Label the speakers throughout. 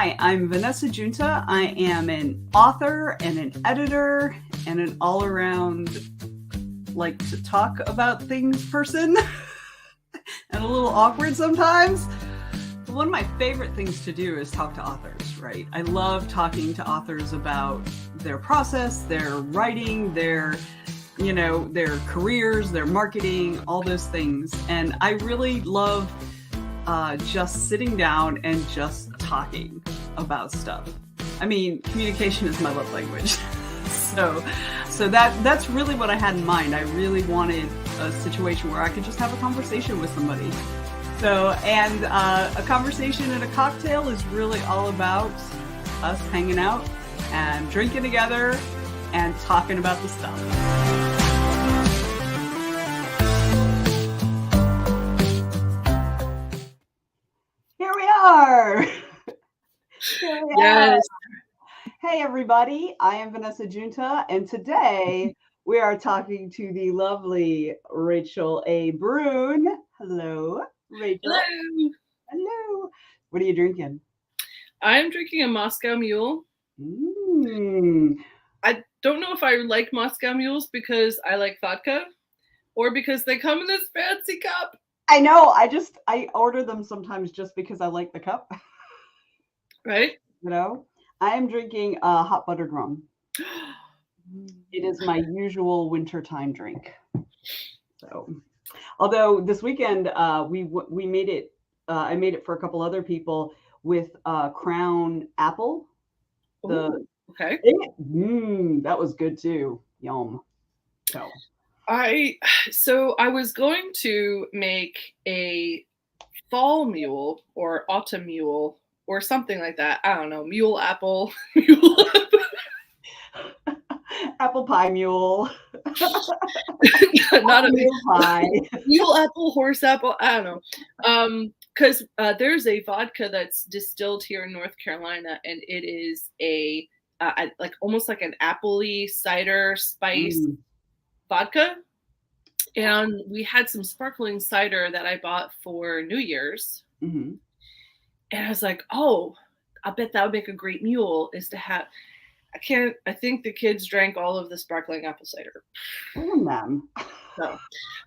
Speaker 1: Hi, I'm Venessa Giunta. I am an author and an editor and an all-around like to talk about things person and a little awkward sometimes. One of my favorite things to do is talk to authors, right? I love talking to authors about their process, their writing, their careers, their marketing, all those things. And I really love just sitting down and just talking about stuff. I mean, communication is my love language. So that's really what I had in mind. I really wanted a situation where I could just have a conversation with somebody. So, and a conversation and a cocktail is really all about us hanging out and drinking together and talking about the stuff. Here we are.
Speaker 2: Yes.
Speaker 1: Hey, everybody. I am Venessa Giunta, and today we are talking to the lovely Rachel A. Brune. Hello, Rachel.
Speaker 2: Hello.
Speaker 1: Hello. What are you drinking?
Speaker 2: I'm drinking a Moscow Mule. I don't know if I like Moscow Mules because I like vodka or because they come in this fancy cup.
Speaker 1: I know. I order them sometimes just because I like the cup.
Speaker 2: Right?
Speaker 1: You know, I am drinking a hot buttered rum. It is my usual wintertime drink. So, although this weekend we made it, I made it for a couple other people with Crown apple.
Speaker 2: Okay.
Speaker 1: That was good too. Yum. So
Speaker 2: I was going to make a fall mule or autumn mule or something like that. I don't know. Mule apple.
Speaker 1: Apple pie mule.
Speaker 2: Not a
Speaker 1: mule pie.
Speaker 2: Mule apple, horse apple. I don't know. Because there's a vodka that's distilled here in North Carolina, and it is a like almost like an appley cider spice vodka. And we had some sparkling cider that I bought for New Year's.
Speaker 1: Mm-hmm. And
Speaker 2: I was like, oh, I bet that would make a great mule is to have. I think the kids drank all of the sparkling apple cider.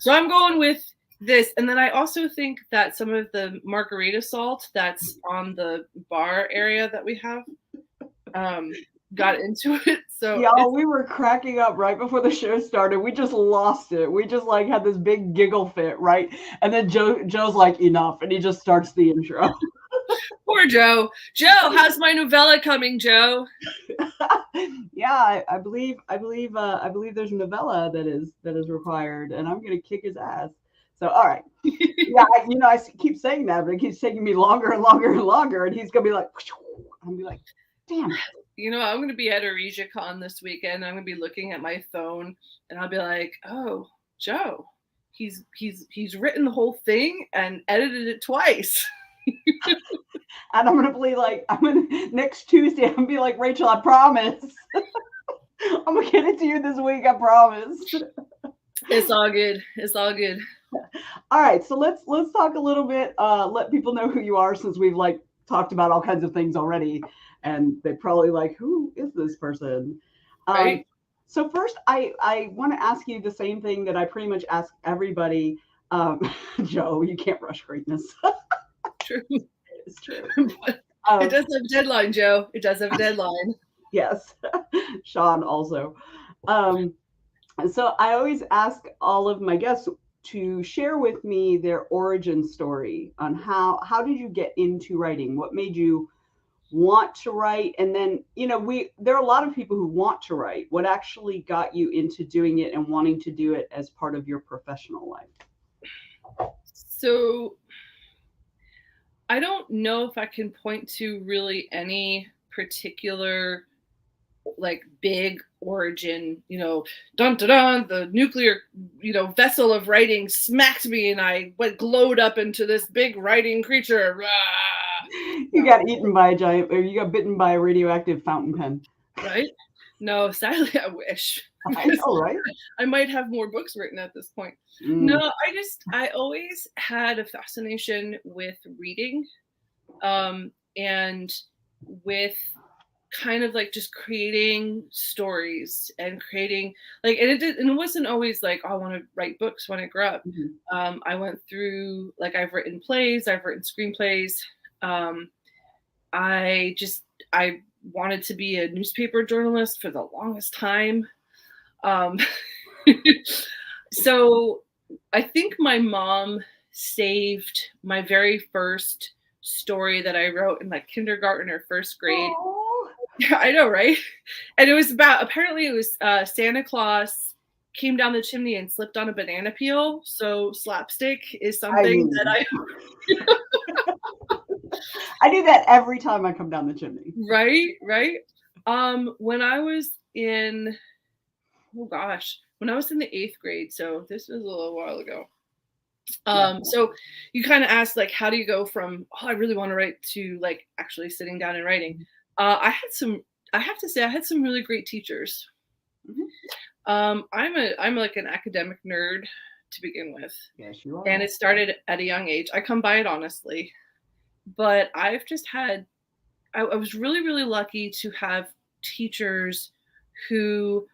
Speaker 2: So I'm going with this. And then I also think that some of the margarita salt that's on the bar area that we have got into it. So
Speaker 1: yeah, we were cracking up right before the show started. We just lost it. We just like had this big giggle fit, right? And then Joe's like, enough, and he just starts the intro.
Speaker 2: Poor Joe. Joe, how's my novella coming, Joe?
Speaker 1: Yeah, I believe there's a novella that is required, and I'm gonna kick his ass. So all right, yeah, I keep saying that, but it keeps taking me longer and longer and longer, and he's gonna be like, I'm gonna be like, damn.
Speaker 2: I'm going to be at EresiaCon this weekend. I'm going to be looking at my phone, and I'll be like, "Oh, Joe, he's written the whole thing and edited it twice."
Speaker 1: And I'm gonna next Tuesday. I'm gonna be like, Rachel, I promise. I'm gonna get it to you this week. I promise.
Speaker 2: It's all good. It's all good.
Speaker 1: All right, so let's talk a little bit. Let people know who you are, since we've talked about all kinds of things already, and they probably who is this person?
Speaker 2: Right.
Speaker 1: So first, I want to ask you the same thing that I pretty much ask everybody. Joe, you can't rush greatness.
Speaker 2: True.
Speaker 1: It's true.
Speaker 2: It does have a deadline, Joe. It does have a deadline.
Speaker 1: Yes. Sean also. So I always ask all of my guests to share with me their origin story on how did you get into writing? What made you want to write? And then, there are a lot of people who want to write. What actually got you into doing it and wanting to do it as part of your professional life?
Speaker 2: So I don't know if I can point to really any particular big origin, dun dun dun, the nuclear, vessel of writing smacked me and I glowed up into this big writing creature. Rah!
Speaker 1: You got eaten by you got bitten by a radioactive fountain pen.
Speaker 2: Right? No, sadly, I wish.
Speaker 1: I know, right?
Speaker 2: I might have more books written at this point. No, I always had a fascination with reading. And with kind of like just creating stories and creating like, and it wasn't always like, oh, I want to write books when I grew up. I went through, like, I've written plays, I've written screenplays. I wanted to be a newspaper journalist for the longest time. So I think my mom saved my very first story that I wrote in like kindergarten or first grade.
Speaker 1: Oh,
Speaker 2: I know, right? And it was about, apparently it was Santa Claus came down the chimney and slipped on a banana peel. So slapstick is something that
Speaker 1: I do that every time I come down the chimney.
Speaker 2: Right. When I was in, when I was in the 8th grade, so this was a little while ago. So you kind of asked, like, how do you go from, oh, I really want to write, to like actually sitting down and writing? I have to say, I had some really great teachers. I'm like an academic nerd to begin with.
Speaker 1: Yes, you are.
Speaker 2: And it started at a young age. I come by it honestly, but I've just had, I was really, really lucky to have teachers who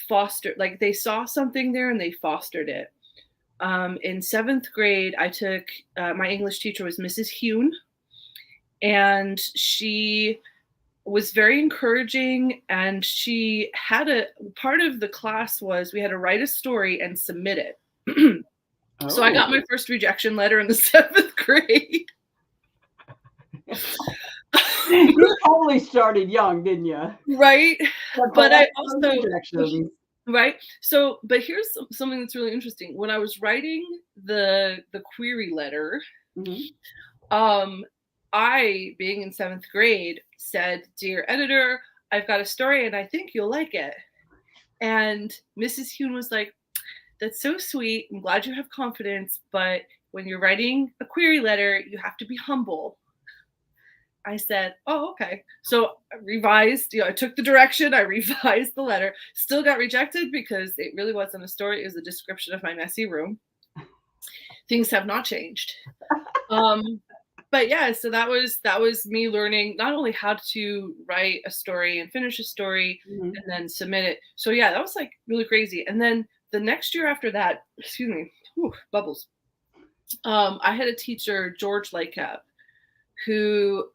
Speaker 2: fostered, like they saw something there and they fostered it. In 7th grade, I took, my English teacher was Mrs. Hune, and she was very encouraging, and she had a part of the class was we had to write a story and submit it. So I got my first rejection letter in the 7th grade.
Speaker 1: You totally started young, didn't you?
Speaker 2: Right. But I also, right. So, but here's something that's really interesting. When I was writing the query letter, I, being in 7th grade, said, "Dear editor, I've got a story and I think you'll like it." And Mrs. Hune was like, "That's so sweet. I'm glad you have confidence, but when you're writing a query letter, you have to be humble." I said, "Oh, okay." So I revised, I took the direction, I revised the letter, still got rejected because it really wasn't a story. It was a description of my messy room. Things have not changed. But yeah, so that was me learning not only how to write a story and finish a story and then submit it. So yeah, that was like really crazy. And then the next year after that, excuse me, bubbles. I had a teacher, George Lightcap, who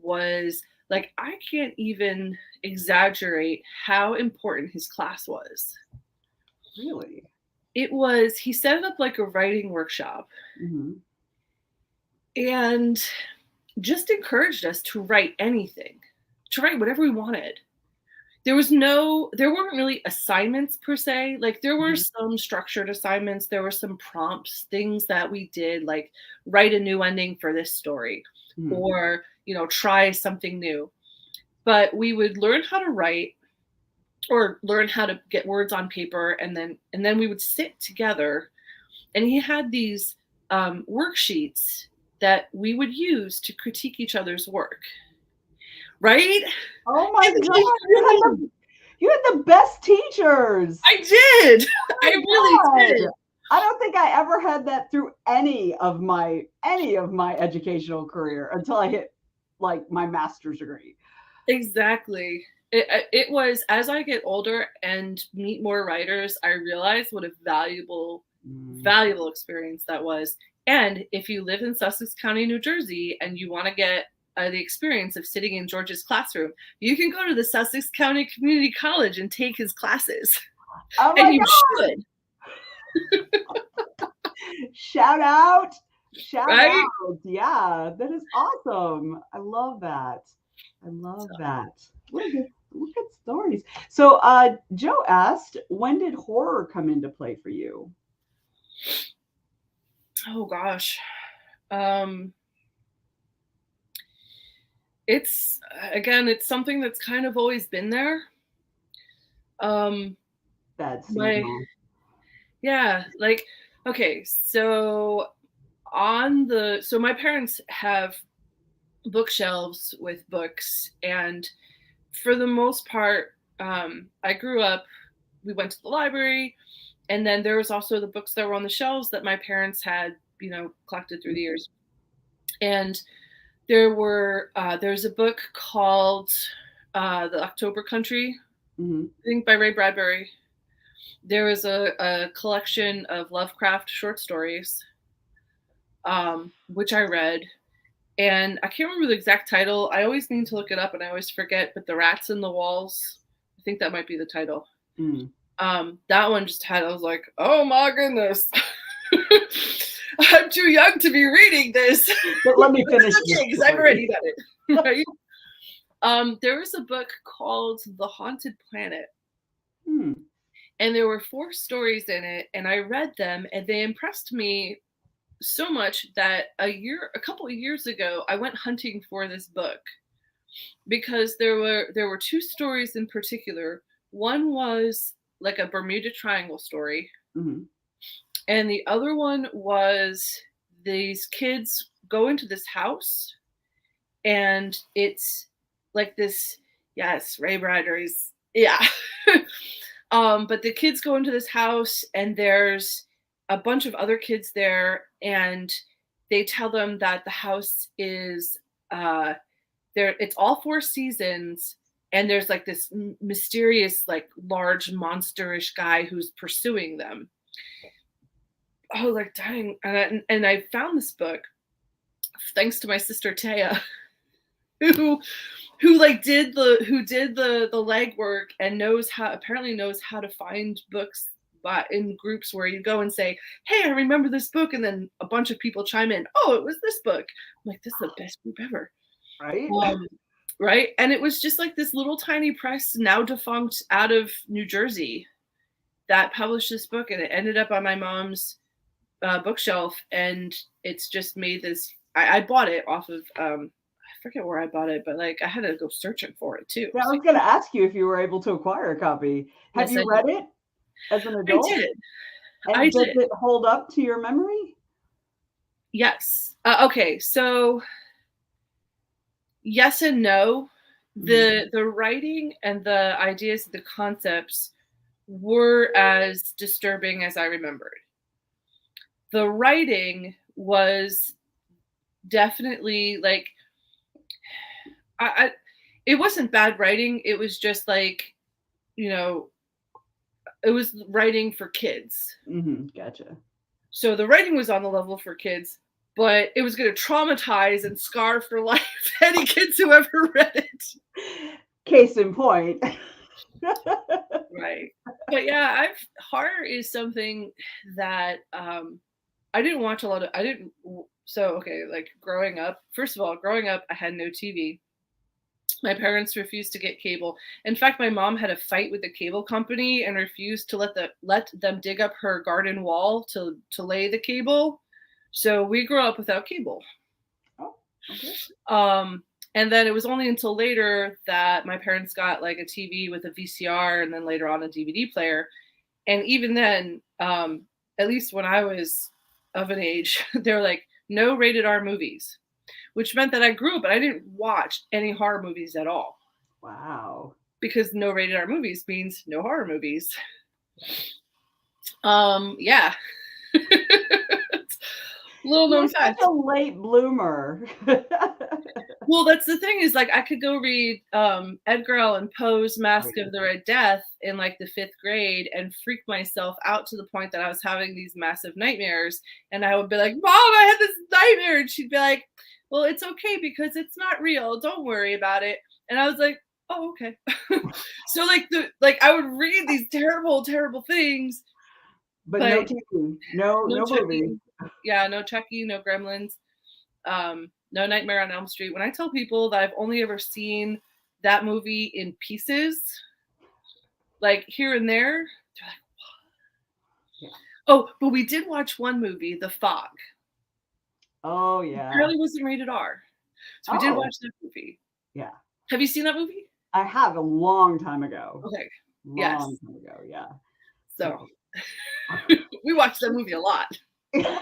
Speaker 2: was like, I can't even exaggerate how important his class was.
Speaker 1: Really?
Speaker 2: It was, he set it up like a writing workshop and just encouraged us to write anything, to write whatever we wanted. There weren't really assignments per se. Like there were some structured assignments. There were some prompts, things that we did, like write a new ending for this story or, try something new. But we would learn how to write or learn how to get words on paper. And then we would sit together, and he had these worksheets that we would use to critique each other's work. Right?
Speaker 1: Oh my God. You had the best teachers.
Speaker 2: I did. I really did.
Speaker 1: I don't think I ever had that through any of my educational career until I hit like my master's degree.
Speaker 2: Exactly. It was, as I get older and meet more writers, I realize what a valuable experience that was. And if you live in Sussex County, New Jersey, and you want to get the experience of sitting in George's classroom, you can go to the Sussex County Community College and take his classes.
Speaker 1: Oh my
Speaker 2: and you
Speaker 1: God.
Speaker 2: should.
Speaker 1: Shout out.
Speaker 2: Right?
Speaker 1: Out. Yeah, that is awesome. I love that. What good stories. So Joe asked, when did horror come into play for you?
Speaker 2: Oh gosh. It's something that's kind of always been there. Okay, so my parents have bookshelves with books, and for the most part, I grew up, we went to the library, and then there was also the books that were on the shelves that my parents had, collected through the years. And There's a book called The October Country, I think by Ray Bradbury. There was a collection of Lovecraft short stories, which I read. And I can't remember the exact title. I always need to look it up and I always forget, but The Rats in the Walls, I think that might be the title. That one just had, I was like, oh my goodness. I'm too young to be reading this.
Speaker 3: But let me finish
Speaker 2: this because I've already done it. Right? There was a book called The Haunted Planet. And there were 4 stories in it, and I read them, and they impressed me so much that a couple of years ago, I went hunting for this book because there were 2 stories in particular. One was like a Bermuda Triangle story, and the other one was these kids go into this house, and it's like this. Yes, Ray Bradbury's, yeah. But the kids go into this house, and there's a bunch of other kids there, and they tell them that the house is it's all 4 seasons, and there's like this mysterious, like large monsterish guy who's pursuing them. Oh, like dying. And I found this book thanks to my sister Taya, who did the legwork and apparently knows how to find books in groups where you go and say, hey, I remember this book, and then a bunch of people chime in, oh, it was this book. I'm like, this is the best group ever.
Speaker 3: Right?
Speaker 2: Right? And it was just like this little tiny press, now defunct, out of New Jersey, that published this book, and it ended up on my mom's bookshelf, and it's just made this. I bought it off of I forget where I bought it, but like I had to go searching for it too.
Speaker 3: Yeah, I was going to ask you if you were able to acquire a copy. Have you read it as an adult?
Speaker 2: I did.
Speaker 3: And does it hold up to your memory?
Speaker 2: Yes. Okay, so yes and no. The writing and the ideas, the concepts were as disturbing as I remembered. The writing was definitely like, it wasn't bad writing. It was just like, it was writing for kids.
Speaker 3: Gotcha.
Speaker 2: So the writing was on the level for kids, but it was going to traumatize and scar for life any kids who ever read it.
Speaker 3: Case in point.
Speaker 2: Right. But yeah, horror is something that I didn't watch a lot of. Like growing up, I had no TV. My parents refused to get cable. In fact, my mom had a fight with the cable company and refused to let them dig up her garden wall to lay the cable. So we grew up without cable.
Speaker 3: Oh, okay.
Speaker 2: And then it was only until later that my parents got like a TV with a VCR and then later on a DVD player. And even then, at least when I was of an age, they were like, no rated R movies, which meant that I grew up and I didn't watch any horror movies at all.
Speaker 3: Wow.
Speaker 2: Because no rated R movies means no horror movies. Yeah. Little known fact.
Speaker 3: Such a late bloomer.
Speaker 2: Well, that's the thing is like I could go read Edgar Allan Poe's Mask of the Red Death in like the 5th grade and freak myself out to the point that I was having these massive nightmares. And I would be like, Mom, I had this nightmare. And she'd be like, well, it's okay because it's not real. Don't worry about it. And I was like, oh, okay. So like I would read these terrible, terrible things.
Speaker 3: But no TV, no movie.
Speaker 2: Yeah, no Chucky, no Gremlins, no Nightmare on Elm Street. When I tell people that I've only ever seen that movie in pieces, like here and there, they're like, what? Yeah. Oh, but we did watch one movie, The Fog.
Speaker 3: Oh, yeah.
Speaker 2: It really wasn't rated R. So we did watch that movie.
Speaker 3: Yeah.
Speaker 2: Have you seen that movie?
Speaker 3: I have a long time ago.
Speaker 2: Okay.
Speaker 3: Long time ago, yeah.
Speaker 2: So we watched that movie a lot.
Speaker 3: I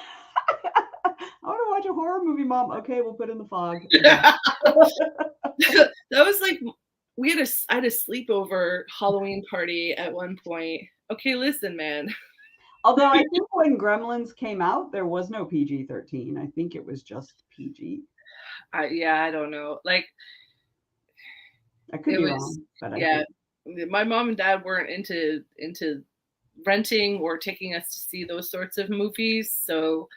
Speaker 3: want to watch a horror movie, Mom. Okay, we'll put in The Fog.
Speaker 2: That was like I had a sleepover Halloween party at one point. Okay, listen, man.
Speaker 3: Although I think when Gremlins came out, there was no PG-13. I think it was just PG.
Speaker 2: I don't know. Like,
Speaker 3: I could
Speaker 2: it
Speaker 3: be
Speaker 2: was,
Speaker 3: wrong, but
Speaker 2: yeah. My mom and dad weren't into renting or taking us to see those sorts of movies. So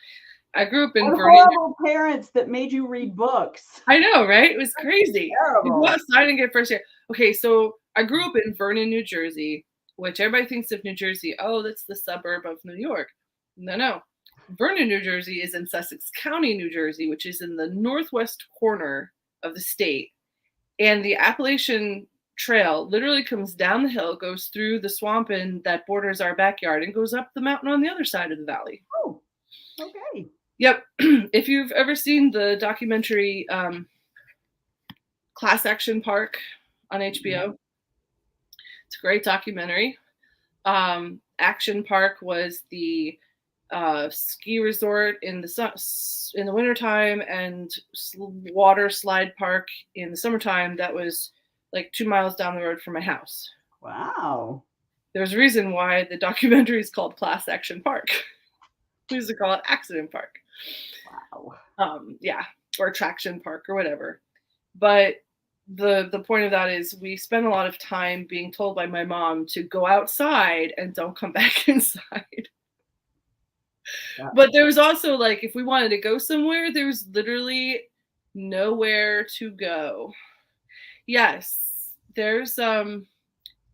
Speaker 2: I grew up in
Speaker 3: what
Speaker 2: Vernon.
Speaker 3: horrible parents that made you read books.
Speaker 2: I know, right? It was crazy. You go
Speaker 3: Terrible.
Speaker 2: outside and get fresh air. Okay, so I grew up in Vernon, New Jersey, which everybody thinks of New Jersey. Oh, that's the suburb of New York. No. Vernon, New Jersey is in Sussex County, New Jersey, which is in the northwest corner of the state. And the Appalachian Trail literally comes down the hill, goes through the swamp and that borders our backyard, and goes up the mountain on the other side of the valley.
Speaker 3: Oh, okay.
Speaker 2: Yep. If you've ever seen the documentary Class Action Park on HBO, it's a great documentary. Action Park was the ski resort in the wintertime and water slide park in the summertime that was like 2 miles down the road from my house.
Speaker 3: Wow.
Speaker 2: There's a reason why the documentary is called Class Action Park. We used to call it Accident Park.
Speaker 3: Wow.
Speaker 2: Yeah, or Traction Park or whatever. But the point of that is we spend a lot of time being told by my mom to go outside and don't come back inside.
Speaker 3: Yeah.
Speaker 2: But there was also, like, if we wanted to go somewhere, there was literally nowhere to go. Yes, there's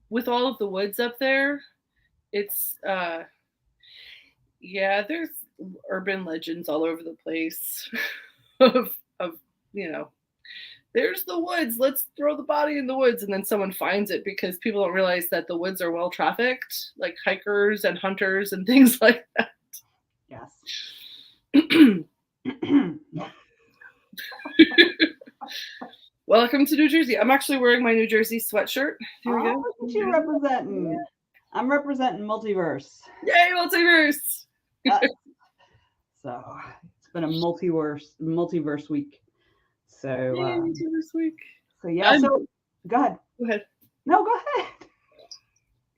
Speaker 2: with all of the woods up there, it's there's urban legends all over the place of there's the woods, let's throw the body in the woods, and then someone finds it because people don't realize that the woods are well trafficked, like hikers and hunters and things like that.
Speaker 3: Yes.
Speaker 2: Welcome to New Jersey. I'm actually wearing my New Jersey sweatshirt. Here we go.
Speaker 3: Look at you representing. Yeah. I'm representing multiverse.
Speaker 2: Yay, multiverse!
Speaker 3: So it's been a multiverse week. So
Speaker 2: multiverse week.
Speaker 3: So yeah. So go ahead.
Speaker 2: Go ahead.
Speaker 3: No, go ahead.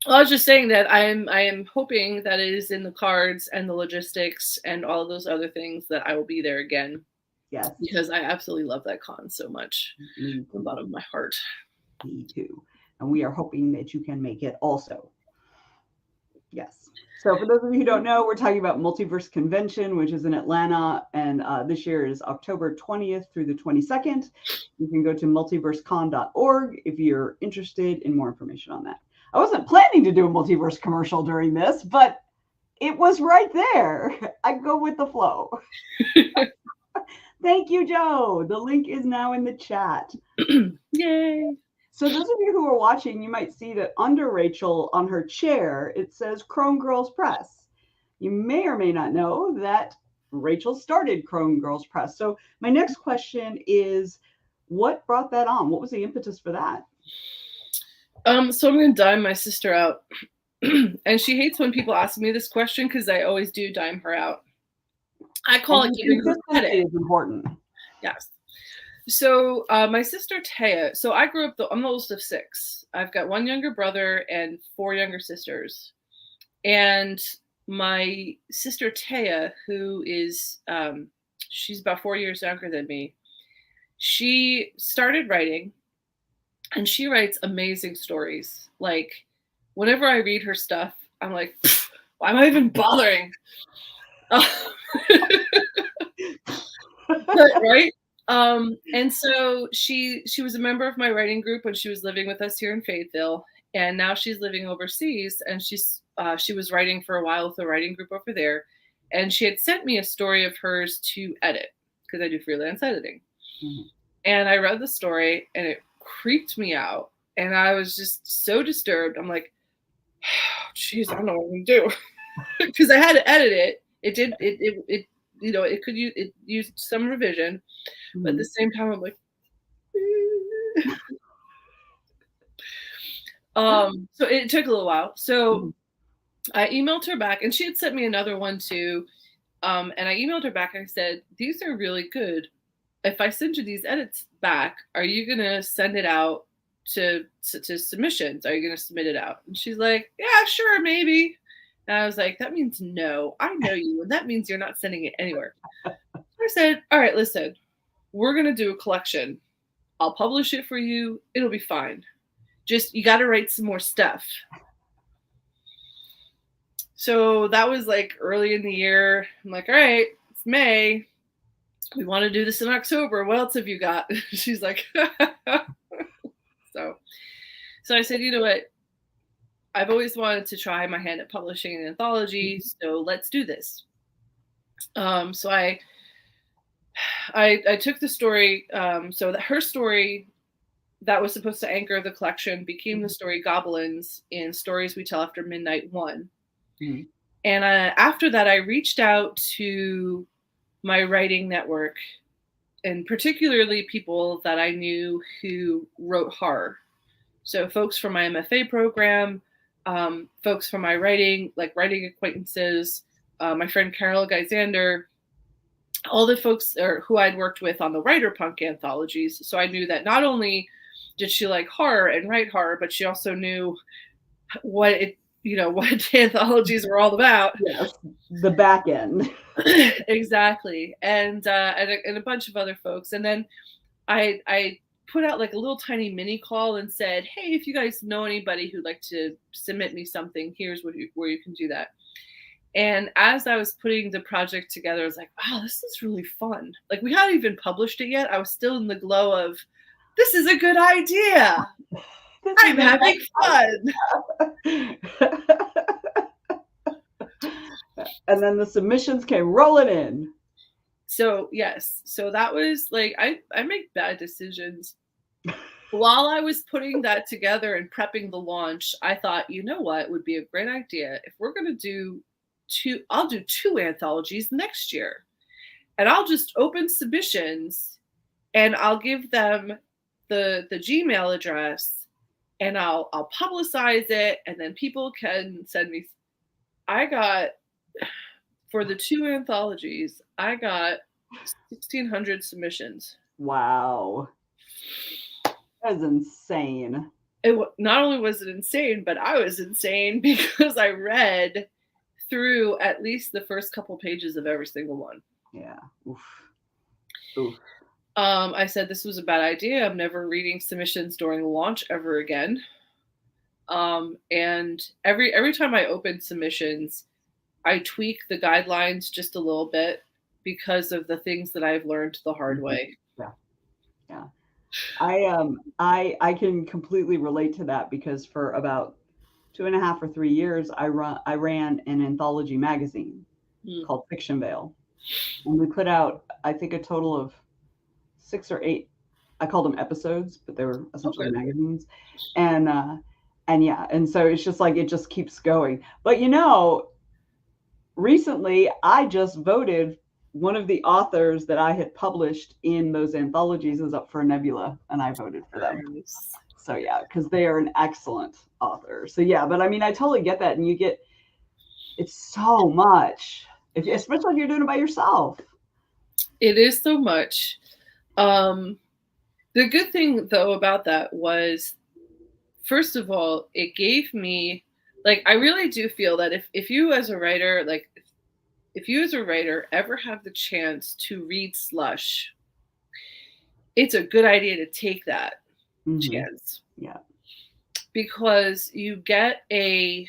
Speaker 2: Well, I was just saying that I am hoping that it is in the cards and the logistics and all of those other things that I will be there again.
Speaker 3: Yes.
Speaker 2: Because I absolutely love that con so much from the bottom of my heart.
Speaker 3: Me too. And we are hoping that you can make it also. Yes. So for those of you who don't know, we're talking about Multiverse Convention, which is in Atlanta. And this year is October 20th through the 22nd. You can go to multiversecon.org if you're interested in more information on that. I wasn't planning to do a multiverse commercial during this, but it was right there. I go with the flow. Thank you, Joe. The link is now in the chat.
Speaker 2: Yay.
Speaker 3: So those of you who are watching, you might see that under Rachel on her chair, it says Crone Girls Press. You may or may not know that Rachel started Crone Girls Press. So my next question is, what brought that on? What was the impetus for that?
Speaker 2: So I'm going to dime my sister out. And she hates when people ask me this question because I always do dime her out. I call it giving her credit.
Speaker 3: Is important.
Speaker 2: Yes. So my sister Taya, so I grew up, I'm the oldest of 6. I've got 1 younger brother and 4 younger sisters. And my sister Taya, who is, she's about 4 years younger than me, she started writing, and she writes amazing stories. Like, whenever I read her stuff, I'm like, why am I even bothering? Right? And so she was a member of my writing group when she was living with us here in Fayetteville, and now she's living overseas, and she was writing for a while with a writing group over there, and she had sent me a story of hers to edit because I do freelance editing. Mm-hmm. And I read the story and it creeped me out, and I was just so disturbed. I'm like, geez, I don't know what I'm gonna do because I had to edit it. It used some revision, but at the same time, I'm like, so it took a little while. So I emailed her back, and she had sent me another one too. And I emailed her back and I said, these are really good. If I send you these edits back, are you going to send it out to submissions? Are you going to submit it out? And she's like, yeah, sure, maybe. And I was like, that means no. I know you, and that means you're not sending it anywhere. I said, all right, listen, we're going to do a collection. I'll publish it for you. It'll be fine. Just, you got to write some more stuff. So that was like early in the year. I'm like, all right, it's May. We want to do this in October. What else have you got? She's like, so I said, you know what? I've always wanted to try my hand at publishing an anthology, so let's do this. So I took the story, so that her story that was supposed to anchor the collection became the story Goblins in Stories We Tell After Midnight 1. Mm-hmm. And after that, I reached out to my writing network, and particularly people that I knew who wrote horror. So folks from my MFA program, folks from my writing acquaintances, my friend Carol Geisander, all the folks who I'd worked with on the writer punk anthologies. So I knew that not only did she like horror and write horror, but she also knew what anthologies were all about.
Speaker 3: Yes, the back end.
Speaker 2: Exactly. And a bunch of other folks. And then I put out like a little tiny mini call and said, hey, if you guys know anybody who'd like to submit me something, here's where you can do that. And as I was putting the project together, I was like, wow, this is really fun. Like, we hadn't even published it yet. I was still in the glow of, this is a good idea. I'm having fun.
Speaker 3: And then the submissions came rolling in.
Speaker 2: So yes, so that was like, I make bad decisions. While I was putting that together and prepping the launch, I thought, you know what would be a great idea? If we're going to do I'll do 2 anthologies next year. And I'll just open submissions and I'll give them the Gmail address and I'll publicize it, and then people can send me. For the 2 anthologies, I got 1,600 submissions.
Speaker 3: Wow. That is insane.
Speaker 2: Not only was it insane, but I was insane because I read through at least the first couple pages of every single one.
Speaker 3: Yeah. Oof. Oof.
Speaker 2: I said this was a bad idea. I'm never reading submissions during the launch ever again. And every time I open submissions, I tweak the guidelines just a little bit because of the things that I've learned the hard way.
Speaker 3: Yeah. Yeah. I can completely relate to that because for about 2.5 or 3 years, I ran an anthology magazine called Fiction Veil. And we put out, I think, a total of 6 or 8, I called them episodes, but they were essentially magazines. And yeah, and so it's just like, it just keeps going. But recently I just voted one of the authors that I had published in those anthologies is up for a Nebula, and I voted for them. Nice. So yeah, because they are an excellent author. So yeah, but I mean, I totally get that. And it's so much, especially if you're doing it by yourself.
Speaker 2: It is so much. The good thing though about that was, first of all, it gave me, like, I really do feel that if you as a writer, like if you as a writer ever have the chance to read slush, it's a good idea to take that chance.
Speaker 3: Yeah.
Speaker 2: Because you get a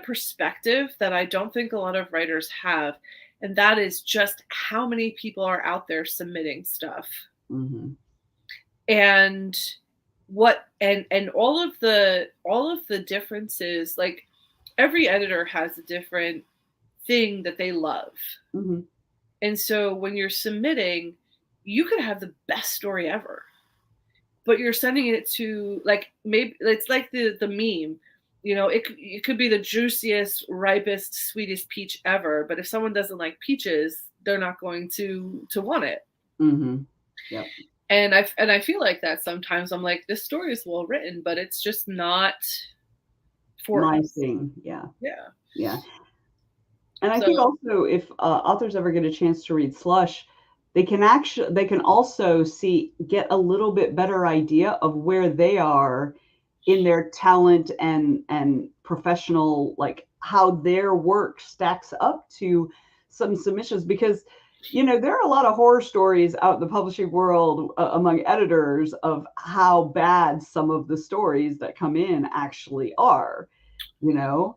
Speaker 2: perspective that I don't think a lot of writers have, and that is just how many people are out there submitting stuff. Mm-hmm. And all of the differences, like every editor has a different thing that they love. Mm-hmm. And so when you're submitting, you could have the best story ever, but you're sending it to, like, maybe it's like the meme, it could be the juiciest, ripest, sweetest peach ever, but if someone doesn't like peaches, they're not going to want it.
Speaker 3: Mm-hmm. Yep.
Speaker 2: And I feel like that sometimes. I'm like, this story is well written, but it's just not for
Speaker 3: my
Speaker 2: us.
Speaker 3: thing. Yeah.
Speaker 2: Yeah.
Speaker 3: Yeah. And I think also if authors ever get a chance to read slush, they can also get a little bit better idea of where they are in their talent and professional, like how their work stacks up to some submissions. Because there are a lot of horror stories out in the publishing world among editors of how bad some of the stories that come in actually are, and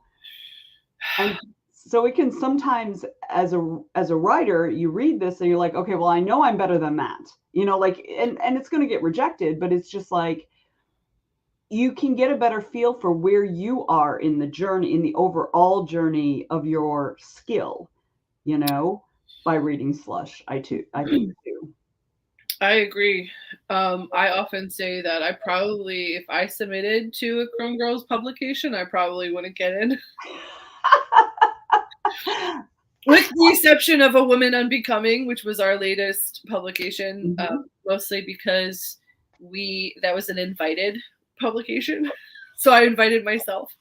Speaker 3: so it can sometimes, as a writer, you read this and you're like, okay, well, I know I'm better than that, and it's going to get rejected, but it's just like, you can get a better feel for where you are in the journey, in the overall journey of your skill, by reading Slush. I think too.
Speaker 2: I agree. I often say that if I submitted to a Crone Girls publication, I probably wouldn't get in. With the exception of A Woman Unbecoming, which was our latest publication, mostly because that was an invited publication. So I invited myself.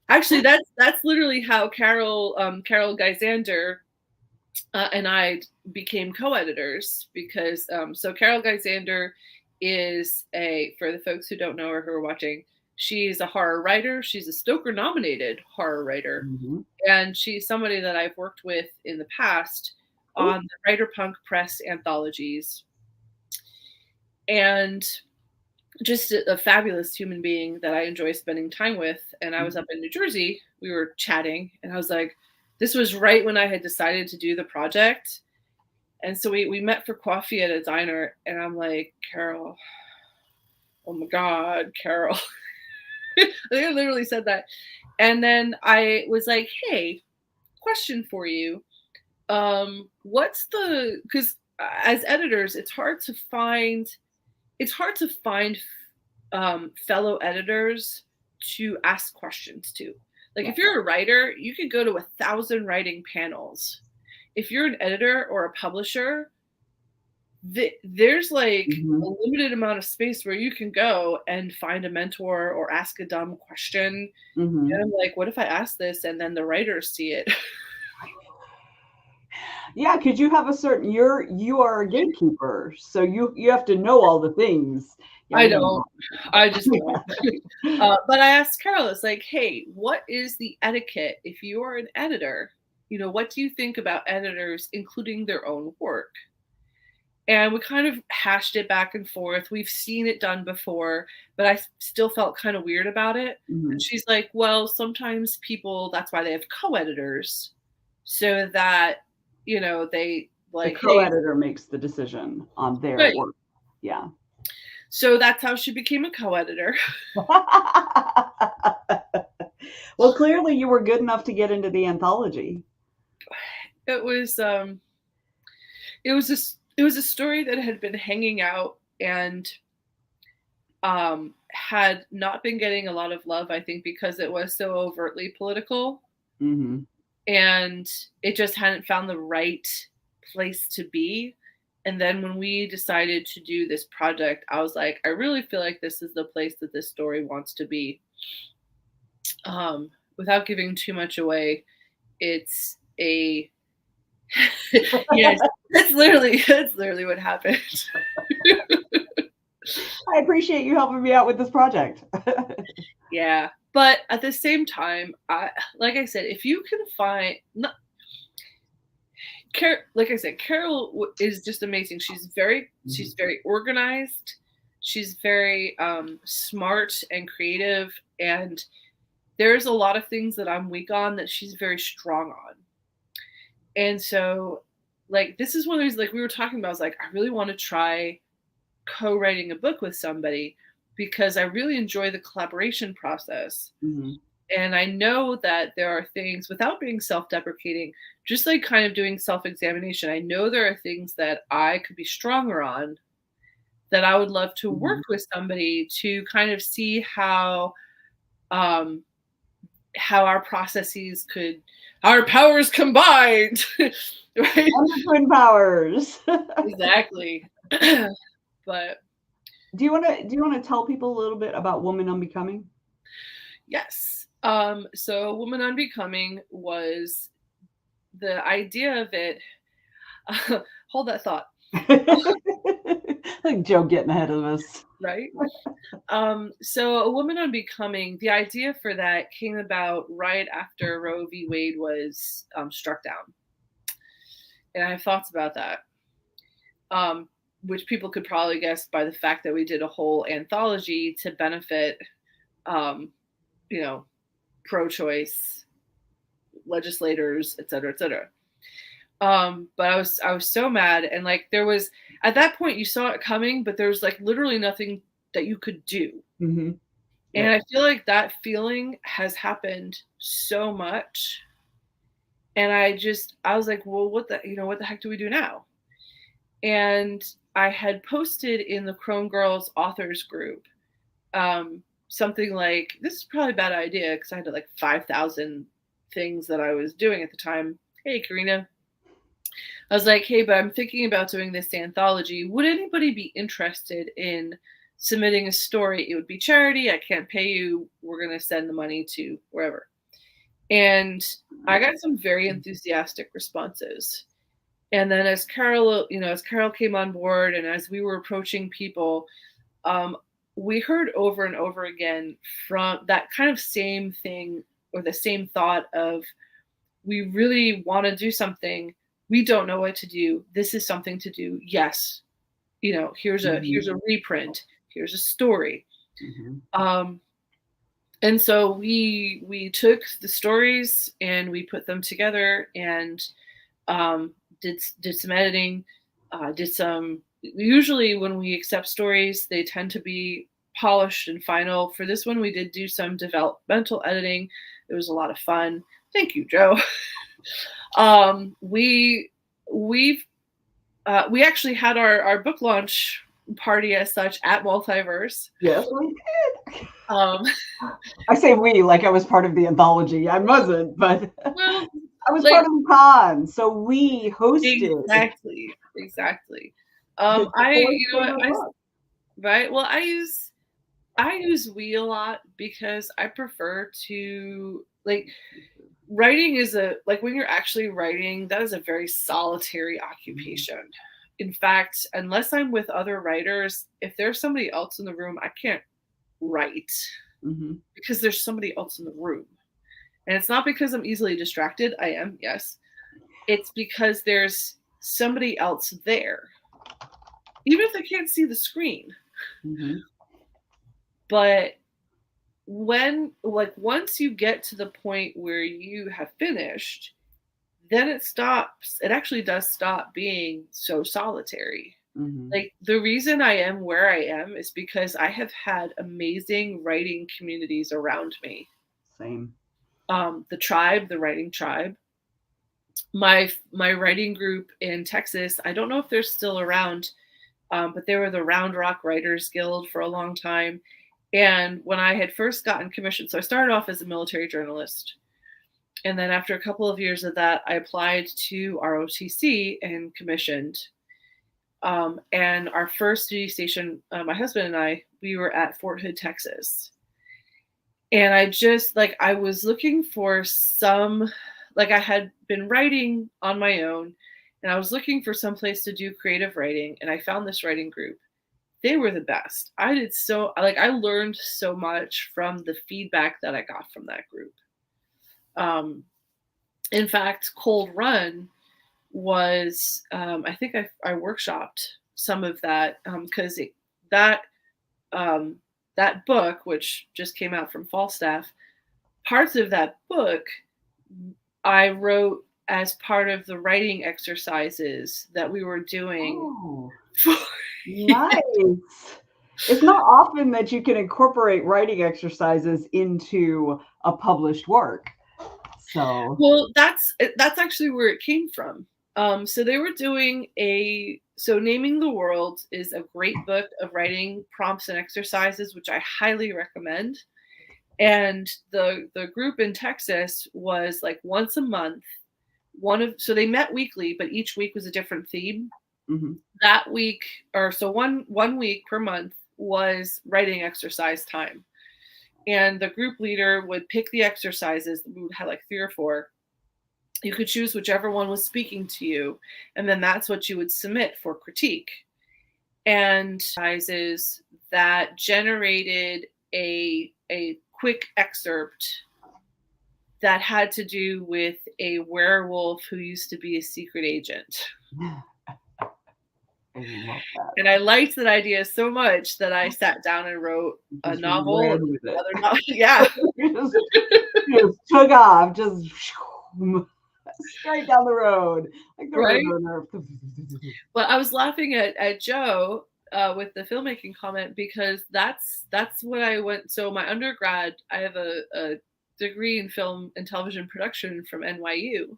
Speaker 2: Actually, that's literally how Carol Geisander and I became co-editors, because so Carol Geisander is for the folks who don't know or who are watching, she's a horror writer. She's a Stoker-nominated horror writer, and she's somebody that I've worked with in the past on the Writer Punk Press anthologies, and just a fabulous human being that I enjoy spending time with. And I was up in New Jersey. We were chatting, and I was like, this was right when I had decided to do the project. And so we met for coffee at a diner, and I'm like, Carol, oh my God, Carol. I think I literally said that. And then I was like, hey, question for you. Because as editors, it's hard to find fellow editors to ask questions to. Like, if you're a writer, you could go to 1,000 writing panels. If you're an editor or a publisher, there's like a limited amount of space where you can go and find a mentor or ask a dumb question. And I'm like, what if I ask this and then the writers see it?
Speaker 3: Yeah, because you have you are a gatekeeper, so you have to know all the things.
Speaker 2: I don't. I just don't. But I asked Carol, it's like, hey, what is the etiquette if you are an editor? What do you think about editors including their own work? And we kind of hashed it back and forth. We've seen it done before, but I still felt kind of weird about it. And she's like, well, sometimes that's why they have co-editors, so that, they like,
Speaker 3: the co-editor makes the decision on their work. Yeah.
Speaker 2: So that's how she became a co-editor.
Speaker 3: Well, clearly you were good enough to get into the anthology.
Speaker 2: It was a story that had been hanging out and had not been getting a lot of love, I think, because it was so overtly political. And it just hadn't found the right place to be. And then when we decided to do this project, I was like, I really feel like this is the place that this story wants to be. Without giving too much away, it's a yes, that's literally what happened.
Speaker 3: I appreciate you helping me out with this project.
Speaker 2: Yeah, but at the same time, like I said, if you can find, like I said, Carol is just amazing. She's very organized. She's very smart and creative, and there's a lot of things that I'm weak on that she's very strong on. And so, like, this is one of those, like we were talking about, I was like, I really want to try co-writing a book with somebody because I really enjoy the collaboration process. And I know that there are things, without being self-deprecating, just like kind of doing self-examination, I know there are things that I could be stronger on that I would love to work with somebody to kind of see how our processes our powers combined, right?
Speaker 3: Twin powers.
Speaker 2: Exactly. But
Speaker 3: do you want to tell people a little bit about Woman Unbecoming?
Speaker 2: Yes. So Woman Unbecoming was the idea of it. Hold that thought.
Speaker 3: Like Joe getting ahead of us.
Speaker 2: Right? So A Woman on Becoming, the idea for that came about right after Roe v. Wade was struck down. And I have thoughts about that, which people could probably guess by the fact that we did a whole anthology to benefit, pro-choice legislators, et cetera, et cetera. But I was so mad, and like there was at that point you saw it coming, but there was like literally nothing that you could do.
Speaker 3: Mm-hmm.
Speaker 2: And I feel like that feeling has happened so much. And I was like, well, what the heck do we do now? And I had posted in the Crone Girls authors group something like, this is probably a bad idea because I had like 5,000 things that I was doing at the time. Hey, Karina. I was like, hey, but I'm thinking about doing this anthology. Would anybody be interested in submitting a story? It would be charity. I can't pay you. We're going to send the money to wherever. And I got some very enthusiastic responses. And then as Carol came on board and as we were approaching people, we heard over and over again from that kind of same thing or the same thought of, we really want to do something. We don't know what to do. This is something to do. Yes. Here's a reprint. Here's a story. Mm-hmm. And so we took the stories and we put them together and did some editing, usually when we accept stories, they tend to be polished and final. For this one, we did do some developmental editing. It was a lot of fun. Thank you, Joe. We actually had our book launch party as such at Multiverse.
Speaker 3: Yes, we did. I say we, like I was part of the anthology. I wasn't, but well, I was part of the con, so we hosted.
Speaker 2: Exactly. Well, I use we a lot because I prefer to writing is when you're actually writing, that is a very solitary occupation. In fact, unless I'm with other writers, if there's somebody else in the room, I can't write because there's somebody else in the room. And it's not because I'm easily distracted. I am, yes. It's because there's somebody else there, even if they can't see the screen. Mm-hmm. But once you get to the point where you have finished, then it stops. It actually does stop being so solitary. Mm-hmm. The reason I am where I am is because I have had amazing writing communities around me.
Speaker 3: Same.
Speaker 2: The writing tribe, my writing group in Texas. I don't know if they're still around, but they were the Round Rock Writers Guild for a long time. And when I had first gotten commissioned, so I started off as a military journalist. And then after a couple of years of that, I applied to ROTC and commissioned. And our first duty station, my husband and I, we were at Fort Hood, Texas. And I was looking for I had been writing on my own and I was looking for some place to do creative writing. And I found this writing group. They were the best. I learned so much from the feedback that I got from that group. In fact, Cold Run was, I think I workshopped some of that because that book, which just came out from Falstaff, parts of that book I wrote as part of the writing exercises that we were doing.
Speaker 3: Oh, nice. It's not often that you can incorporate writing exercises into a published work. So,
Speaker 2: well, that's actually where it came from. So they were doing Naming the World is a great book of writing prompts and exercises, which I highly recommend. And the group in Texas was once a month. So they met weekly, but each week was a different theme. Mm-hmm. That week, one week per month was writing exercise time. And the group leader would pick the exercises. We would have 3 or 4. You could choose whichever one was speaking to you. And then that's what you would submit for critique. and sizes that generated a quick excerpt that had to do with a werewolf who used to be a secret agent.
Speaker 3: I love that.
Speaker 2: And I liked that idea so much that I sat down and wrote a
Speaker 3: Just
Speaker 2: novel.
Speaker 3: ran with it.
Speaker 2: Another novel. Yeah.
Speaker 3: just took off, just straight down the road, like the
Speaker 2: Right?
Speaker 3: roadrunner.
Speaker 2: But I was laughing at Joe with the filmmaking comment because that's what I went. So my undergrad, I have a degree in film and television production from NYU,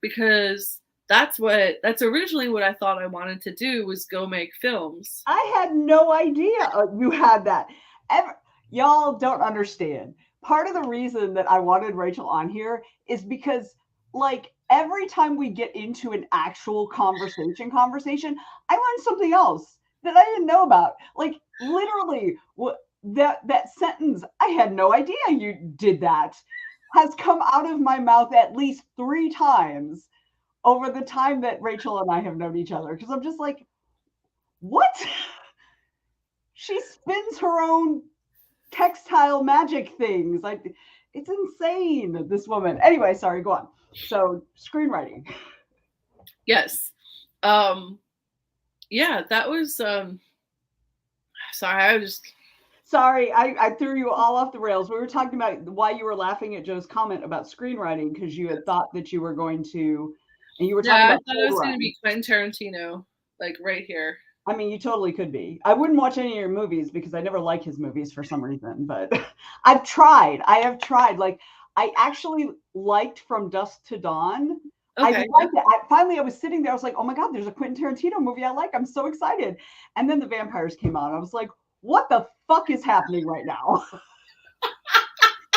Speaker 2: because that's originally what I thought I wanted to do, was go make films.
Speaker 3: I had no idea you had that. Y'all don't understand. Part of the reason that I wanted Rachel on here is because, like, every time we get into an actual conversation, I learned something else that I didn't know about. Like, literally, that sentence, I had no idea you did that, has come out of my mouth at least 3 times over the time that Rachel and I have known each other. Because I'm just like, what? She spins her own textile magic things. Like, it's insane, this woman. Anyway, sorry, go on. So, screenwriting.
Speaker 2: Yes. Yeah, that was sorry,
Speaker 3: Sorry, I threw you all off the rails. We were talking about why you were laughing at Joe's comment about screenwriting, because you had thought that you were going to, and you were talking about.
Speaker 2: I thought it was going to be Quentin Tarantino, like right here.
Speaker 3: I mean, you totally could be. I wouldn't watch any of your movies because I never like his movies for some reason, but I've tried. I have tried. Like, I actually liked From Dusk to Dawn. Okay. I liked it. Finally, I was sitting there. I was like, oh my God, there's a Quentin Tarantino movie I like. I'm so excited. And then the vampires came out. I was like, what the fuck is happening right now?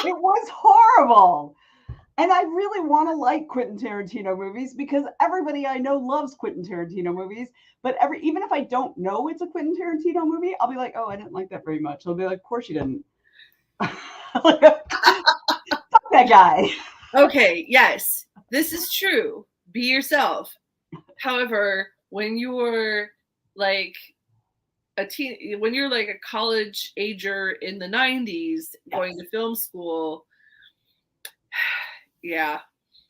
Speaker 3: It was horrible. And I really want to like Quentin Tarantino movies because everybody I know loves Quentin Tarantino movies. But even if I don't know it's a Quentin Tarantino movie, I'll be like, oh, I didn't like that very much. I'll be like, of course you didn't. Fuck that guy.
Speaker 2: Okay, yes, this is true. Be yourself. However, when you're like when you're like a college ager in the 90s, going to film school, yeah.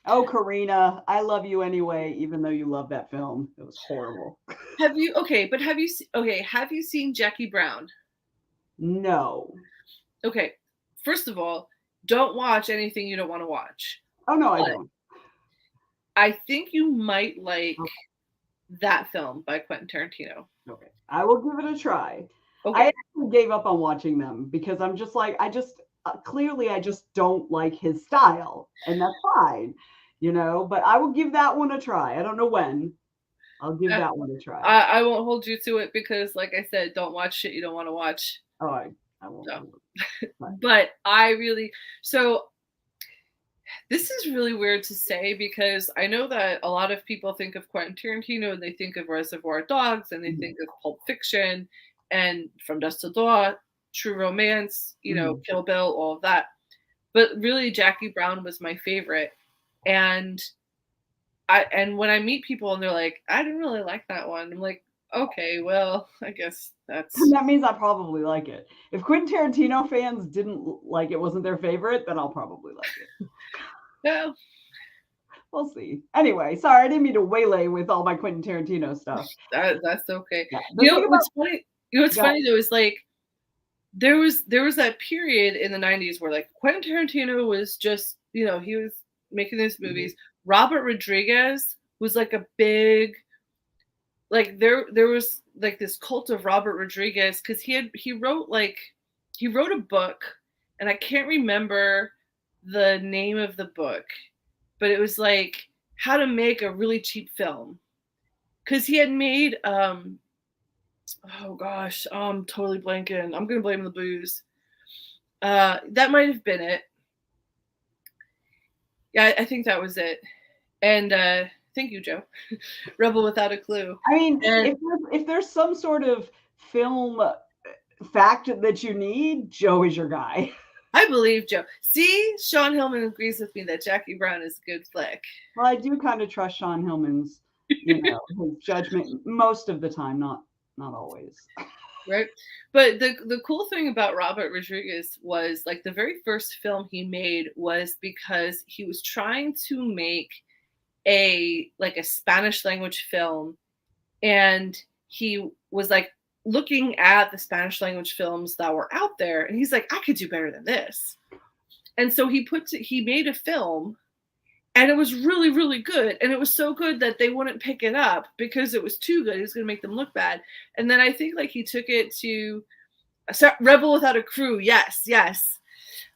Speaker 3: Oh, Karina, I love you anyway, even though you love that film. It was horrible.
Speaker 2: Have you seen Jackie Brown?
Speaker 3: No.
Speaker 2: Okay. First of all, don't watch anything you don't want to watch.
Speaker 3: Oh, no, I don't.
Speaker 2: I think you might like that film by Quentin Tarantino.
Speaker 3: Okay. I will give it a try.
Speaker 2: Okay.
Speaker 3: I actually gave up on watching them because I'm just like, clearly I just don't like his style, and that's fine, but I will give that one a try. I don't know when. I'll give that one a try.
Speaker 2: I won't hold you to it because, like I said, don't watch shit you don't want to watch.
Speaker 3: Oh, I won't.
Speaker 2: So. But so this is really weird to say because I know that a lot of people think of Quentin Tarantino and they think of Reservoir Dogs and they think of Pulp Fiction and From Dusk Till Dawn, True Romance, Kill Bill, all of that. But really, Jackie Brown was my favorite. And when I meet people and they're like, I didn't really like that one, I'm like, okay, well, I guess
Speaker 3: that means I probably like it. If Quentin Tarantino fans didn't like it, wasn't their favorite, then I'll probably like it.
Speaker 2: Yeah.
Speaker 3: We'll see. Anyway, sorry, I didn't mean to waylay with all my Quentin Tarantino stuff.
Speaker 2: That's okay.
Speaker 3: Yeah.
Speaker 2: What's funny? What's funny though is like there was that period in the 90s where like Quentin Tarantino was just, he was making these movies. Robert Rodriguez was like a big, like there was like this cult of Robert Rodriguez because he wrote a book, and I can't remember the name of the book, but it was like how to make a really cheap film, because he had made oh gosh, I'm totally blanking. I'm gonna blame the booze. That might have been it. Yeah, I think that was it. And thank you, Joe. Rebel Without a Clue.
Speaker 3: I mean, if there's some sort of film fact that you need, Joe is your guy.
Speaker 2: I believe Joe. See, Sean Hillman agrees with me that Jackie Brown is a good flick.
Speaker 3: Well, I do kind of trust Sean Hillman's, his judgment most of the time, not not always.
Speaker 2: Right. But the cool thing about Robert Rodriguez was like the very first film he made was because he was trying to make a Spanish language film, and he was like looking at the Spanish language films that were out there, and he's like, I could do better than this. And so he made a film, and it was really, really good. And it was so good that they wouldn't pick it up because it was too good. It was going to make them look bad. And then I think like he took it to Rebel Without a Crew. Yes, yes.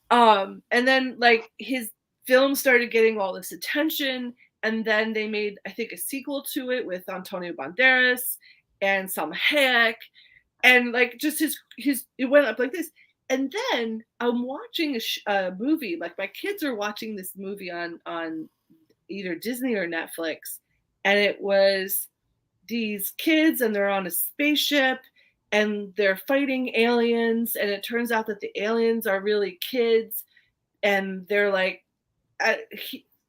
Speaker 2: And then like his film started getting all this attention. And then they made, I think, a sequel to it with Antonio Banderas and Salma Hayek. And like just his it went up like this. And then I'm watching a movie, like my kids are watching this movie on either Disney or Netflix. And it was these kids and they're on a spaceship and they're fighting aliens. And it turns out that the aliens are really kids. And they're like,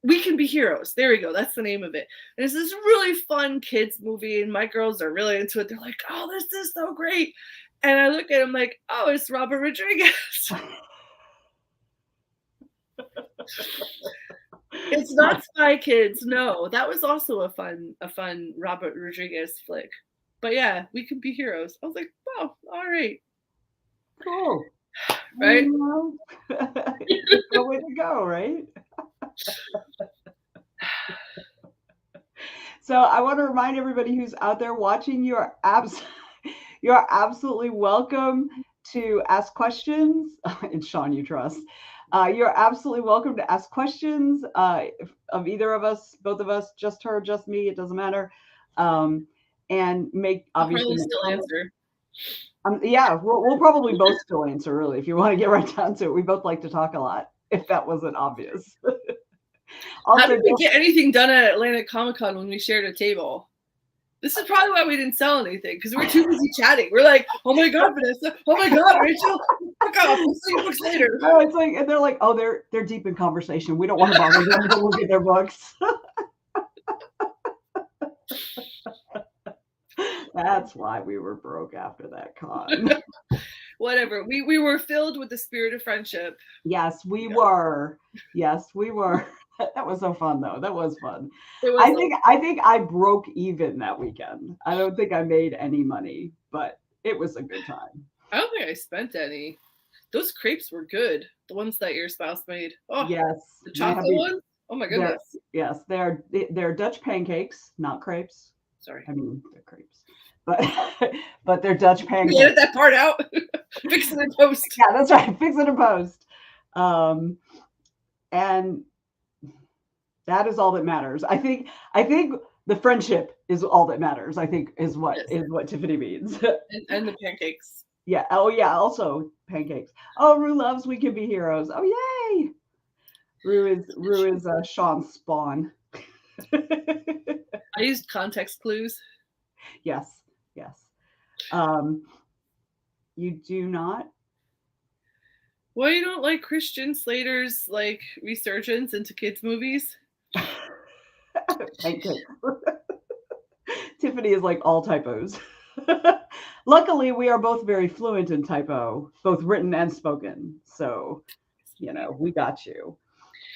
Speaker 2: we can be heroes. There we go. That's the name of it. And it's this really fun kids movie. And my girls are really into it. They're like, oh, this is so great. And I look at him like, oh, it's Robert Rodriguez. It's not Spy Kids. No, that was also a fun Robert Rodriguez flick. But yeah, we can be heroes. I was like, oh, all right.
Speaker 3: Cool.
Speaker 2: Right?
Speaker 3: The way to go, right? So I want to remind everybody who's out there watching, you're absolutely welcome to ask questions. It's Sean you trust. You're absolutely welcome to ask questions of either of us, both of us, just her, just me, it doesn't matter. And make obviously
Speaker 2: I'll probably still answer.
Speaker 3: Yeah, we'll probably both still answer, really, if you want to get right down to it. We both like to talk a lot, if that wasn't obvious. Also,
Speaker 2: how did we get anything done at Atlanta Comic-Con when we shared a table? This is probably why we didn't sell anything, because we were too busy chatting. We're like, oh my God, Venessa. Oh my God, Rachel. Fuck off. We'll see your books later.
Speaker 3: No, it's like, and they're like, oh, they're deep in conversation. We don't want to bother them to look at their books. That's why we were broke after that con.
Speaker 2: Whatever. We were filled with the spirit of friendship.
Speaker 3: Yes, we were. Yes, we were. That was so fun, though. That was fun. I think I broke even that weekend. I don't think I made any money, but it was a good time.
Speaker 2: I don't think I spent any. Those crepes were good. The ones that your spouse made. Oh,
Speaker 3: yes.
Speaker 2: The chocolate ones? Oh my goodness.
Speaker 3: Yes, they're Dutch pancakes, not crepes.
Speaker 2: Sorry.
Speaker 3: I mean, they're crepes. But they're Dutch pancakes.
Speaker 2: Edit that part out. Fix it in post.
Speaker 3: Yeah, that's right. Fix it in post. And that is all that matters. I think the friendship is all that matters. I think is what Tiffany means.
Speaker 2: And the pancakes.
Speaker 3: Yeah. Oh yeah. Also pancakes. Oh, Rue loves We Can Be Heroes. Oh yay. Rue is Sean's spawn.
Speaker 2: I used context clues.
Speaker 3: Yes. You do not?
Speaker 2: Well, you don't like Christian Slater's like resurgence into kids' movies?
Speaker 3: Pancakes. Tiffany is like all typos. Luckily, we are both very fluent in typo, both written and spoken. So, we got you.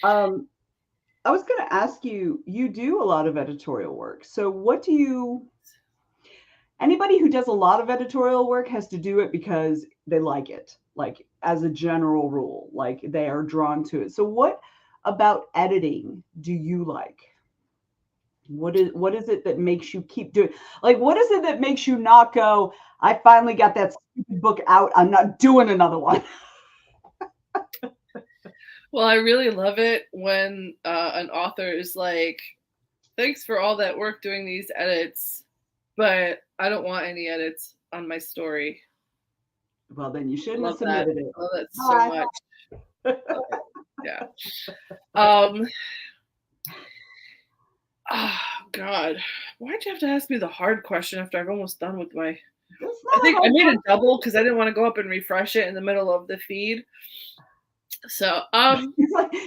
Speaker 3: I was going to ask you, you do a lot of editorial work. So anybody who does a lot of editorial work has to do it because they like it, like as a general rule, like they are drawn to it. So what about editing do you like? What is it that makes you keep doing? Like, what is it that makes you not go, I finally got that stupid book out, I'm not doing another one?
Speaker 2: Well, I really love it when an author is like, thanks for all that work doing these edits, but I don't want any edits on my story.
Speaker 3: Well, then you shouldn't have submitted it.
Speaker 2: I love that so much. Yeah. Oh, God. Why'd you have to ask me the hard question after I've almost done with my... I think I made a double because I didn't want to go up and refresh it in the middle of the feed. So,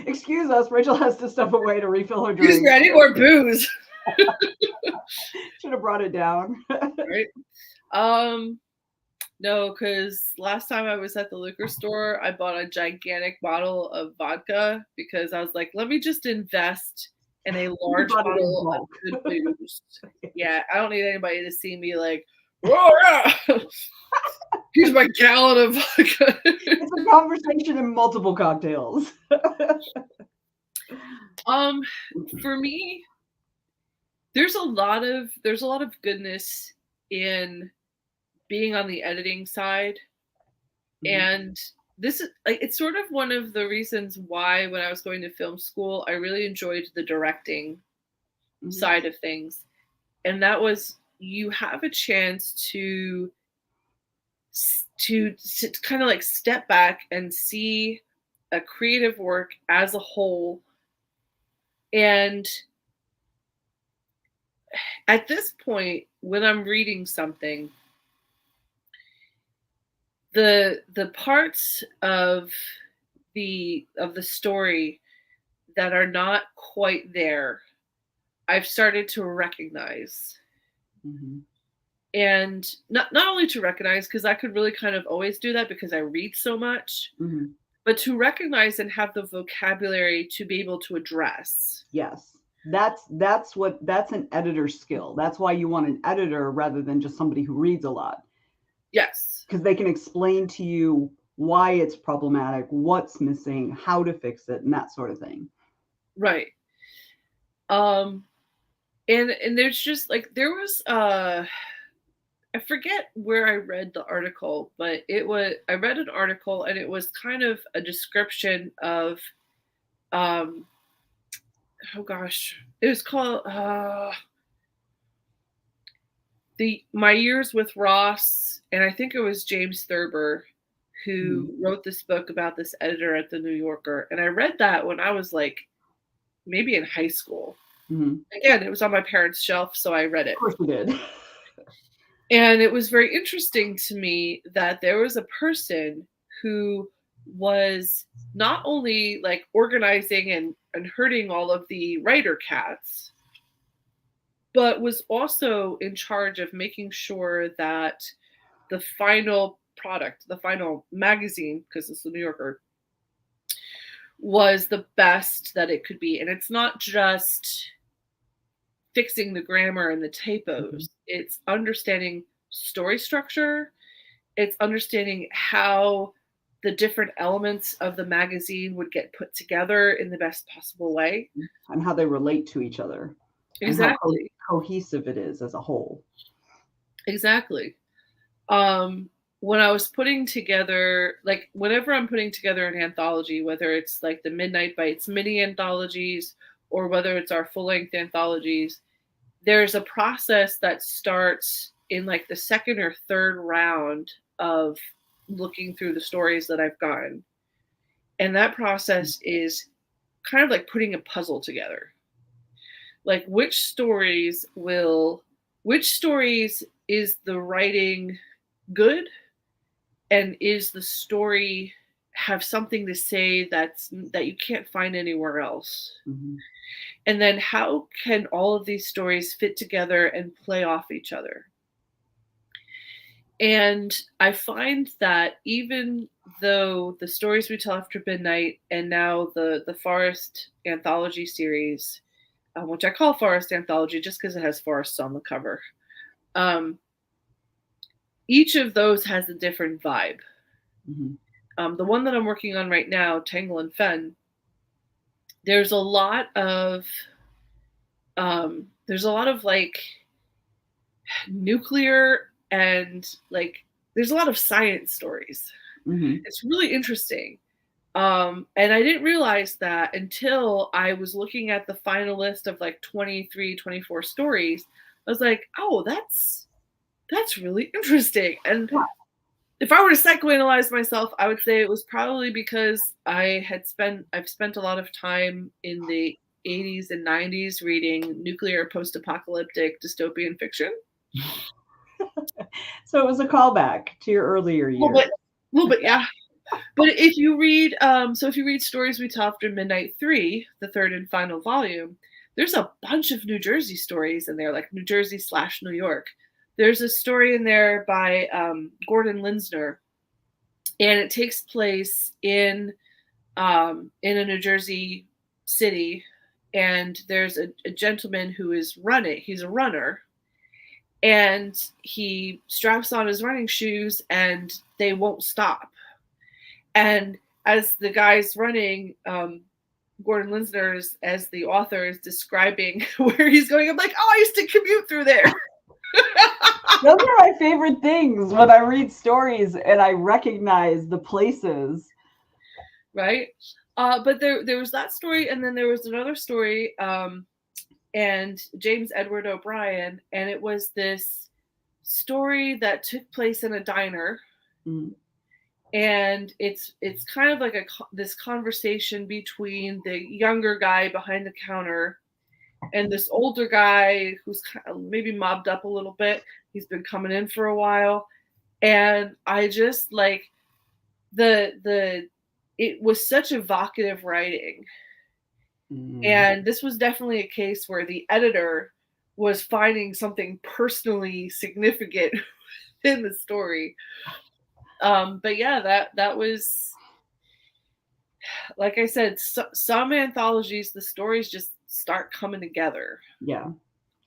Speaker 3: excuse us, Rachel has to step away to refill her drink.
Speaker 2: Excuse me, I need more booze.
Speaker 3: Should have brought it down.
Speaker 2: Right. No, because last time I was at the liquor store, I bought a gigantic bottle of vodka because I was like, let me just invest in a large
Speaker 3: bought it in
Speaker 2: bottle
Speaker 3: bulk.
Speaker 2: of good booze. Yeah, I don't need anybody to see me like, whoa, yeah, here's my gallon of vodka.
Speaker 3: It's a conversation in multiple cocktails.
Speaker 2: For me, there's a lot of goodness in being on the editing side. And this is like, it's sort of one of the reasons why when I was going to film school, I really enjoyed the directing side of things. And that was, you have a chance to kind of like step back and see a creative work as a whole. And at this point, when I'm reading something, the parts of the story that are not quite there, I've started to recognize. And not only to recognize, because I could really kind of always do that because I read so much, but to recognize and have the vocabulary to be able to address.
Speaker 3: Yes. That's an editor's skill. That's why you want an editor rather than just somebody who reads a lot.
Speaker 2: Yes.
Speaker 3: Because they can explain to you why it's problematic, what's missing, how to fix it, and that sort of thing.
Speaker 2: Right. And there's just like, there was I forget where I read the article, but I read an article and it was kind of a description of oh gosh, it was called My Years with Ross, and I think it was James Thurber who wrote this book about this editor at the New Yorker. And I read that when I was like maybe in high school. Again, it was on my parents' shelf, so I read it.
Speaker 3: Of course you did.
Speaker 2: And it was very interesting to me that there was a person who was not only like organizing and herding all of the writer cats, but was also in charge of making sure that the final product, the final magazine, because it's the New Yorker, was the best that it could be. And it's not just fixing the grammar and the typos. It's understanding story structure. It's understanding how the different elements of the magazine would get put together in the best possible way.
Speaker 3: And how they relate to each other.
Speaker 2: Exactly.
Speaker 3: And how cohesive it is as a whole.
Speaker 2: Exactly. When I was putting together, like whenever I'm putting together an anthology, whether it's like the Midnight Bites mini anthologies or whether it's our full-length anthologies, there's a process that starts in like the second or third round of looking through the stories that I've gotten. And that process is kind of like putting a puzzle together. Like which stories is the writing good? And is the story have something to say that you can't find anywhere else? And then how can all of these stories fit together and play off each other? And I find that even though the Stories We Tell After Midnight and now the Forest Anthology series, which I call Forest Anthology just because it has forests on the cover, each of those has a different vibe. The one that I'm working on right now, Tangle and Fen, there's a lot of like nuclear and like there's a lot of science stories. It's really interesting. And I didn't realize that until I was looking at the final list of like 23, 24 stories. I was like, oh, that's really interesting. And if I were to psychoanalyze myself, I would say it was probably because I've spent a lot of time in the 80s and 90s reading nuclear post-apocalyptic dystopian fiction.
Speaker 3: So it was a callback to your earlier years.
Speaker 2: A little bit, yeah. But if you read, Stories We Tell After Midnight 3, the third and final volume, there's a bunch of New Jersey stories in there, like New Jersey / New York. there's a story in there by Gordon Linsner, and it takes place in a New Jersey city, and there's a gentleman who is running. He's a runner, and he straps on his running shoes, and they won't stop. And as the guy's running, Gordon Linsner, as the author, is describing where he's going. I'm like, oh, I used to commute through there.
Speaker 3: Those are my favorite things when I read stories and I recognize the places.
Speaker 2: Right. But there was that story, and then there was another story, and James Edward O'Brien, and it was this story that took place in a diner.
Speaker 3: Mm. And
Speaker 2: it's kind of like this conversation between the younger guy behind the counter and this older guy who's kind of maybe mobbed up a little bit. He's been coming in for a while, and I just like it was such evocative writing. And this was definitely a case where the editor was finding something personally significant in the story. But yeah, that was, like I said, some anthologies, the stories just start coming together.
Speaker 3: Yeah.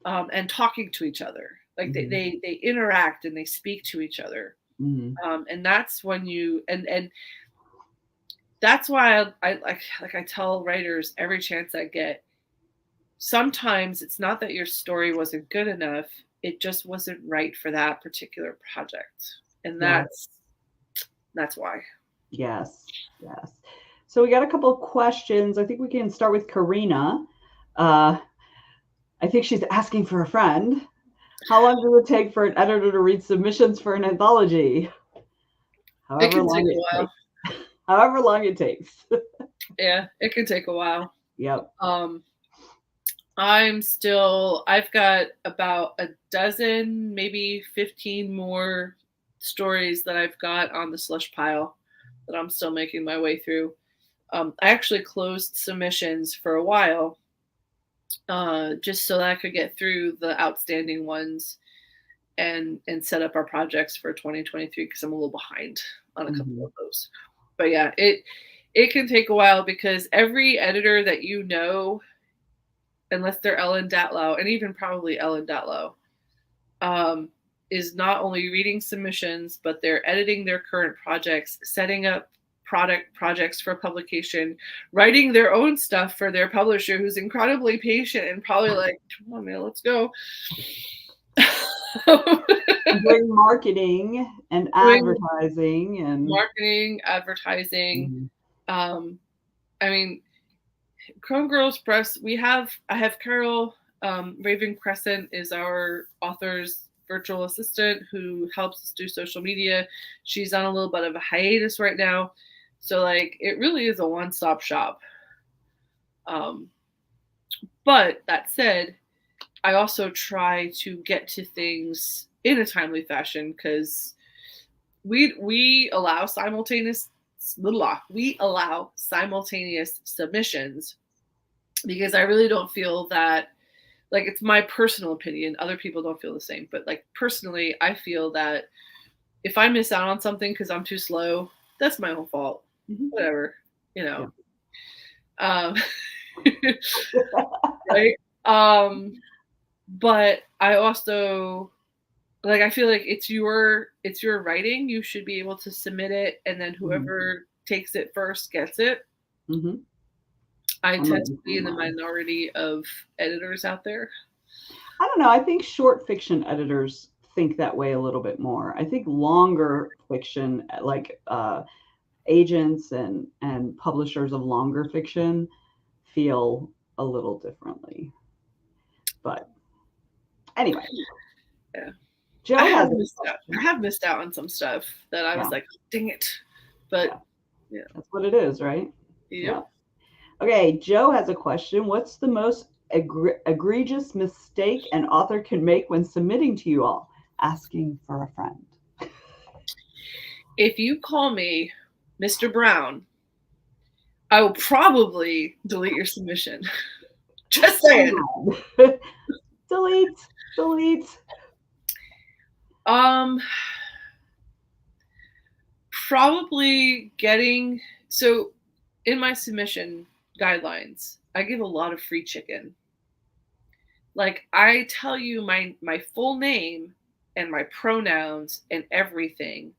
Speaker 2: And talking to each other. Like they interact and they speak to each other. And that's when you, and that's why I tell writers every chance I get, sometimes it's not that your story wasn't good enough, it just wasn't right for that particular project. And that's why. Yes.
Speaker 3: So we got a couple of questions. I think we can start with Karina. I think she's asking for a friend. How long does it take for an editor to read submissions for an anthology? However long it takes.
Speaker 2: Yeah, it can take a while.
Speaker 3: Yep.
Speaker 2: I've got about a dozen, maybe 15 more stories that I've got on the slush pile that I'm still making my way through. I actually closed submissions for a while, just so that I could get through the outstanding ones and set up our projects for 2023, because I'm a little behind on a couple of those. But yeah, it can take a while, because every editor that you know, unless they're Ellen Datlow, and even probably Ellen Datlow, is not only reading submissions, but they're editing their current projects, setting up projects for publication, writing their own stuff for their publisher, who's incredibly patient and probably like, come on, man, let's go.
Speaker 3: Doing marketing and advertising.
Speaker 2: I mean, Crone Girls Press, I have Carol Raven Crescent is our author's virtual assistant who helps us do social media. She's on a little bit of a hiatus right now. So like, it really is a one-stop shop. But that said, I also try to get to things in a timely fashion, because we allow simultaneous submissions, because I really don't feel that, like, it's my personal opinion. Other people don't feel the same, but like personally, I feel that if I miss out on something because I'm too slow, that's my own fault. Whatever, you know. Yeah. Right. But I also, like, I feel like it's your writing. You should be able to submit it, and then whoever takes it first gets it. I tend to be in the minority of editors out there.
Speaker 3: I don't know. I think short fiction editors think that way a little bit more. I think longer fiction, like agents and publishers of longer fiction, feel a little differently. But anyway.
Speaker 2: Yeah.
Speaker 3: Joe
Speaker 2: I have missed out on some stuff that I was like, dang it. But yeah.
Speaker 3: That's what it is, right?
Speaker 2: Yeah.
Speaker 3: Okay, Joe has a question. What's the most egregious mistake an author can make when submitting to you all? Asking for a friend.
Speaker 2: If you call me Mr. Brown, I will probably delete your submission. Just saying.
Speaker 3: Delete.
Speaker 2: Probably getting, so in my submission guidelines, I give a lot of free chicken. Like, I tell you my full name and my pronouns and everything.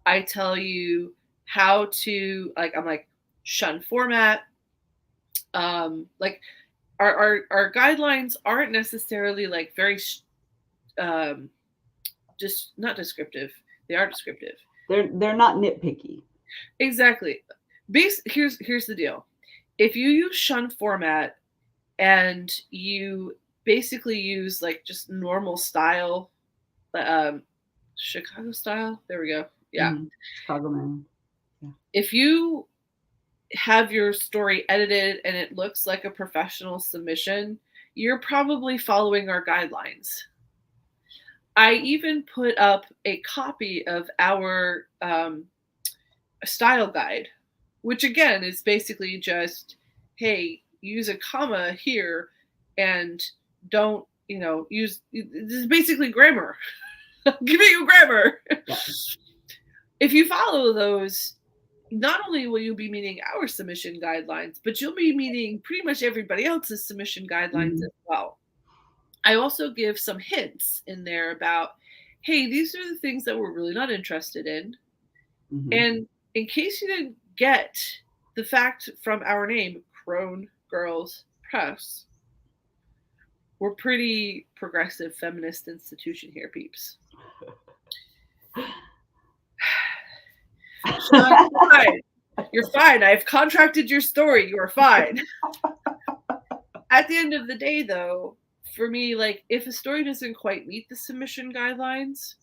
Speaker 2: I tell you how to, like, I'm like, shun format. Like, our guidelines aren't necessarily like very just not descriptive. They are descriptive.
Speaker 3: They're not nitpicky.
Speaker 2: Exactly. Here's the deal. If you use shun format and you basically use like just normal style, Chicago style, there we go. Yeah.
Speaker 3: Mm-hmm. Chicago man. Yeah.
Speaker 2: If you have your story edited and it looks like a professional submission, you're probably following our guidelines. I even put up a copy of our style guide, which again is basically just, hey, use a comma here and don't, use, this is basically grammar. Giving you grammar.
Speaker 3: Yeah.
Speaker 2: If you follow those, not only will you be meeting our submission guidelines, but you'll be meeting pretty much everybody else's submission guidelines as well. I also give some hints in there about, hey, these are the things that we're really not interested in. Mm-hmm. And in case you didn't get the fact from our name, Crone Girls Press, we're pretty progressive feminist institution here, peeps. Sean, you're fine. I've contracted your story. You are fine. At the end of the day, though, for me, like, if a story doesn't quite meet the submission guidelines,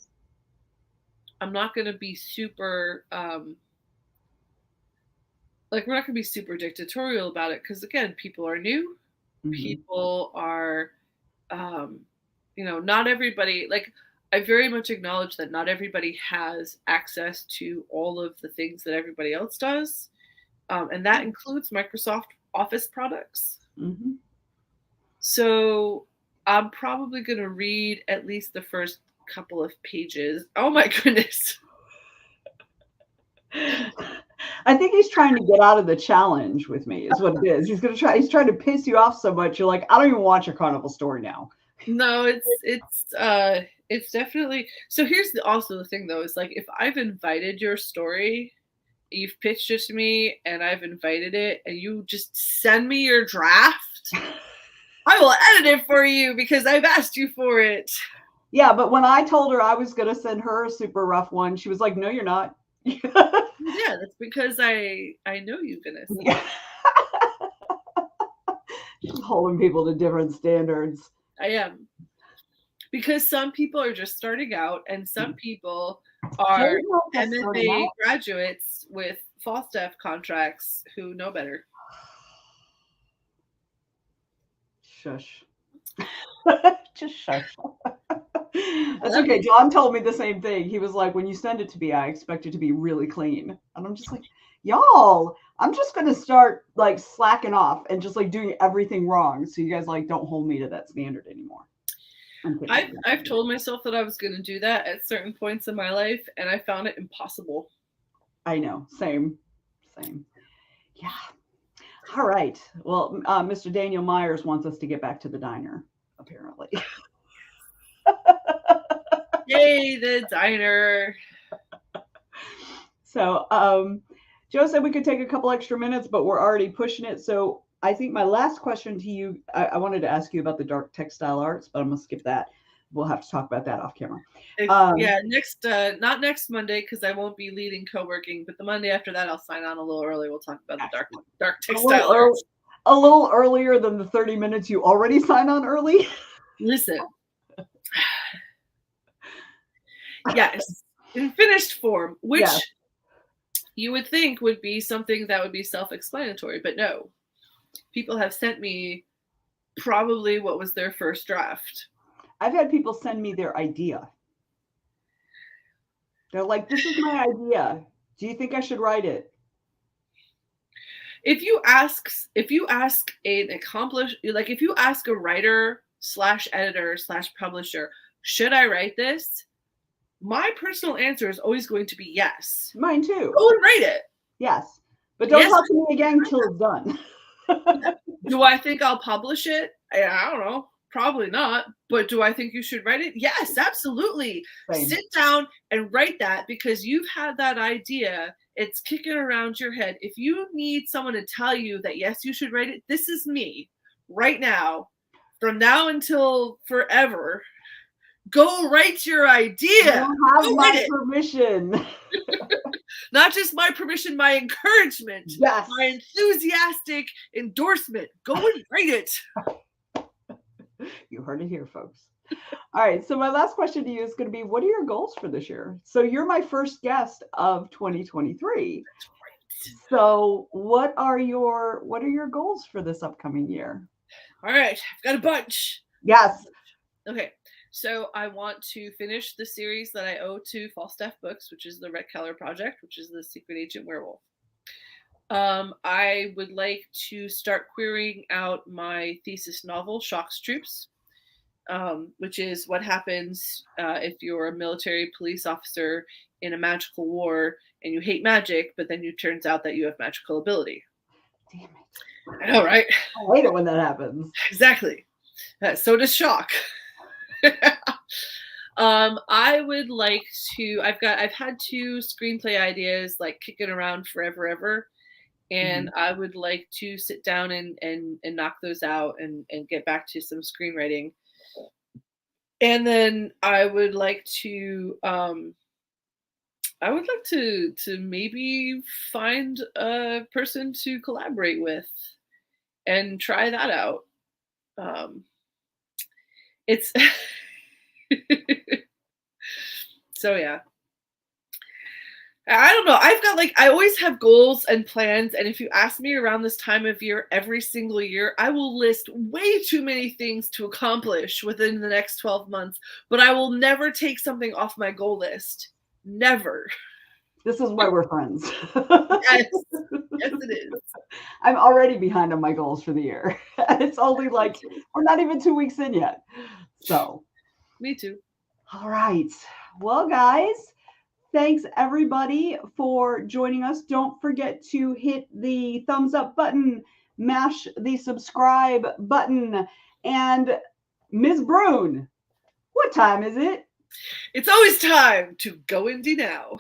Speaker 2: I'm not going to be super, we're not going to be super dictatorial about it. Because again, people are new. Mm-hmm. People are, not everybody, like, I very much acknowledge that not everybody has access to all of the things that everybody else does. And that includes Microsoft Office products. Mm-hmm. So I'm probably going to read at least the first couple of pages. Oh my goodness.
Speaker 3: I think he's trying to get out of the challenge with me is what it is. He's trying to piss you off so much. You're like, I don't even watch your Carnival story now.
Speaker 2: No, it's definitely. So here's also the thing though, is like, if I've invited your story, you've pitched it to me and I've invited it and you just send me your draft, I will edit it for you because I've asked you for it.
Speaker 3: Yeah, but when I told her I was going to send her a super rough one, she was like, no, you're not.
Speaker 2: Yeah, that's because I know you, Venessa.
Speaker 3: Yeah. She's holding people to different standards.
Speaker 2: I am. Because some people are just starting out and some people are MFA graduates with Falstaff contracts who know better.
Speaker 3: Shush. Just shush. That's okay. John told me the same thing. He was like, when you send it to me, I expect it to be really clean. And I'm just like, y'all, I'm just going to start like slacking off and just like doing everything wrong. So you guys like don't hold me to that standard anymore.
Speaker 2: I've told myself that I was going to do that at certain points in my life, and I found it impossible.
Speaker 3: I know. Same. Yeah. All right. Well, Mr. Daniel Myers wants us to get back to the diner, apparently.
Speaker 2: Yay, the diner.
Speaker 3: So Joe said we could take a couple extra minutes, but we're already pushing it. So I think my last question to you, I wanted to ask you about the dark textile arts, but I'm going to skip that. We'll have to talk about that off camera.
Speaker 2: Not next Monday, because I won't be leading co-working, but the Monday after that, I'll sign on a little early. We'll talk about the dark textile arts.
Speaker 3: A little earlier than the 30 minutes you already sign on early.
Speaker 2: Listen. Yes. In finished form, which you would think would be something that would be self-explanatory, but no. People have sent me probably what was their first draft.
Speaker 3: I've had people send me their idea. They're like, this is my idea. Do you think I should write it?
Speaker 2: If you ask a writer /editor /publisher, should I write this? my personal answer is always going to be yes.
Speaker 3: Mine too.
Speaker 2: Go and write it.
Speaker 3: Yes. But don't
Speaker 2: Yes.
Speaker 3: talk to me again until it's done.
Speaker 2: Do I think I'll publish it? I don't know. Probably not. But do I think you should write it? Yes, absolutely.
Speaker 3: Same.
Speaker 2: Sit down and write that because you've had that idea. It's kicking around your head. If you need someone to tell you that, yes, you should write it, this is me right now. From now until forever. Go write your idea.
Speaker 3: You don't have
Speaker 2: Go
Speaker 3: my
Speaker 2: write it.
Speaker 3: permission.
Speaker 2: Not just my permission, my encouragement.
Speaker 3: Yes.
Speaker 2: My enthusiastic endorsement. Go and write it.
Speaker 3: You heard it here, folks. All right. So my last question to you is going to be, what are your goals for this year? So you're my first guest of 2023. So what are your goals for this upcoming year?
Speaker 2: All right. I've got a bunch.
Speaker 3: Yes.
Speaker 2: Okay. So I want to finish the series that I owe to Falstaff Books, which is the Red Keller Project, which is the Secret Agent Werewolf. I would like to start querying out my thesis novel, Shocks Troops, which is what happens if you're a military police officer in a magical war and you hate magic, but then it turns out that you have magical ability.
Speaker 3: Damn it.
Speaker 2: I know, right?
Speaker 3: I hate it when that happens.
Speaker 2: Exactly. So does Shock. I would like to. I've had 2 screenplay ideas like kicking around forever, and I would like to sit down and knock those out and get back to some screenwriting. And then I would like to. I would like to maybe find a person to collaborate with and try that out. It's so yeah. I don't know. I always have goals and plans, and if you ask me around this time of year, every single year, I will list way too many things to accomplish within the next 12 months, but I will never take something off my goal list. Never.
Speaker 3: This is why we're friends.
Speaker 2: Yes. Yes, it is.
Speaker 3: I'm already behind on my goals for the year. It's only like, we're not even 2 weeks in yet. So.
Speaker 2: Me too.
Speaker 3: All right. Well, guys, thanks everybody for joining us. Don't forget to hit the thumbs up button, mash the subscribe button, and Ms. Brune, what time is it?
Speaker 2: It's always time to go indie now.